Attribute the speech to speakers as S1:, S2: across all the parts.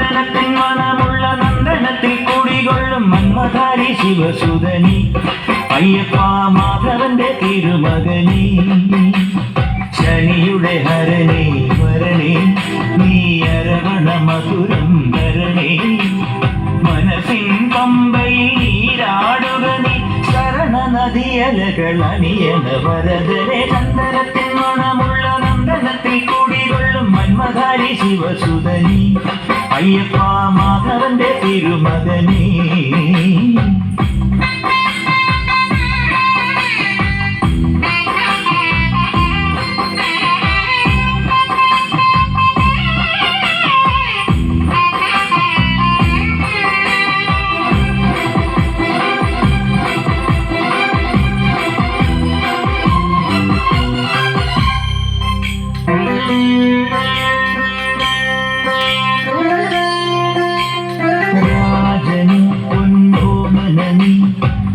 S1: ചന്ദനത്തിൻ മണമുള്ള നന്ദനത്തിൽ കുടികൊള്ളും മന്മധാരി ശിവസുതനി അയ്യപ്പ മാധവന്റെ തിരുമകനി ശനിയുടെ ഹരണേ വരണേ നീ അരവണ മധുരം തരണേ മനസ്സിൻ പമ്പയിൽ നീരാടുക നീ ശരണ നദിയലകൾ അണിയണ വരദനെ ചന്ദനത്തിൻ മണമുള്ള നന്ദനത്തിൽ കൂടികൊള്ളും മന്മധാരി ശിവസുതനി അയ്യപ്പ മാധവന്റെ തിരുമകനേ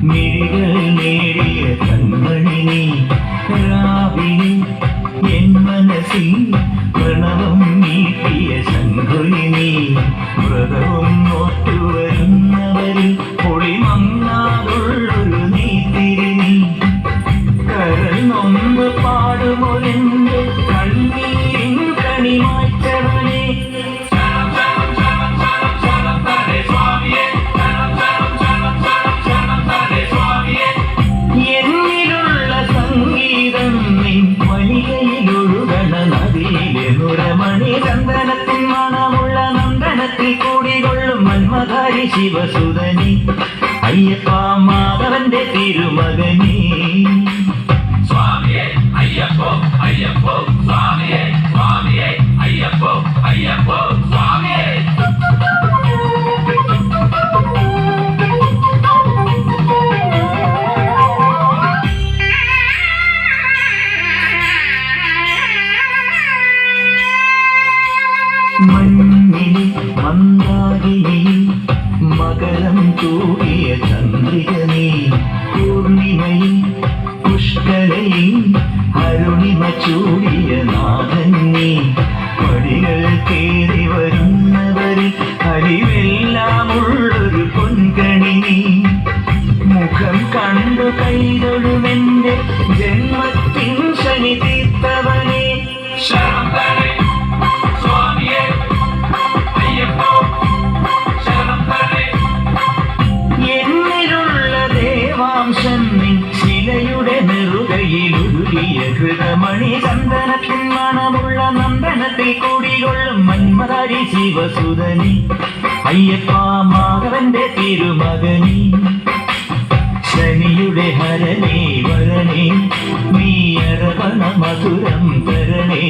S1: മിഴികൾ നേടിയ കൺമണി രാവിലെ എൻ മനസ്സിൽ പ്രണവം നീട്ടിയ ശങ്കുലിനി വ്രതവും നോറ്റുവരുന്നവരിൽ പൊളിമങ്ങാതുള്ളൊരു നീത്തിരിനി കരൾ നൊമ്പ് പാടുമൊരെന്റെ കണ്ണീരിൻ കണിമായ്ച്ചവനെ ുരമണി ചന്ദനത്തിൻ മണമുള്ള നന്ദനത്തിൽ കൂടികൊള്ളും മന്മധാരി ശിവസുതനി അയ്യപ്പ മാധവന്റെ തിരുമകനി
S2: സ്വാമിയേ അയ്യപ്പോ അയ്യപ്പോ സ്വാമിയേ സ്വാമിയേ അയ്യപ്പോ അയ്യപ്പോ സ്വാമിയേ
S1: മഞ്ഞിൽ മന്ദാകിനി മകരം തൂകിയ ചന്ദ്രികനീ പൂർണിമയിൽ പുഷ്കരയിൽ അരുണിമ ചൂടിയ നാഥന്നീ പടികൾ കേറി വരുന്നവരിൽ അടിവെല്ലാമുള്ളൊരു പൊൻകണി മുഖം കണ്ടു കൈതൊഴുമെന്റെ ജന്മത്തിൻ ശനി തീർത്തവനെ
S2: ശരണം
S1: ശിലയുടെ നെറുകയിലുരുകിയ ഹൃദമണി ചന്ദനത്തിൻ മണമുള്ള നന്ദനത്തിൽ കൂടികൊള്ളും മന്മധാരി ശിവസുതനി അയ്യപ്പ മാധവന്റെ തിരുമകനി ശനിയുടെ ഹരണേ വരണേ നീ അരവണ മധുരം തരണേ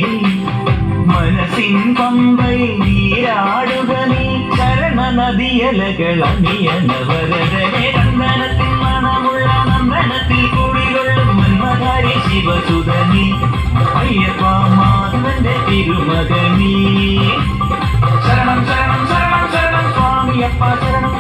S1: മനസ്സിൻ പമ്പയിൽ നീരാടുക നീ ശരണ നദിയലകൾ അണിയണ വരദനെ ചന്ദനത്തിൻ മണമുള്ള നന്ദനത്തിൽ കൂടികൊള്ളും മന്മധാരി ശിവസുതനി അയ്യപ്പ മാധവന്റെ തിരുമകനി ശരണം ശരണം ശരണം ശരണം സ്വാമിയപ്പ ശരണം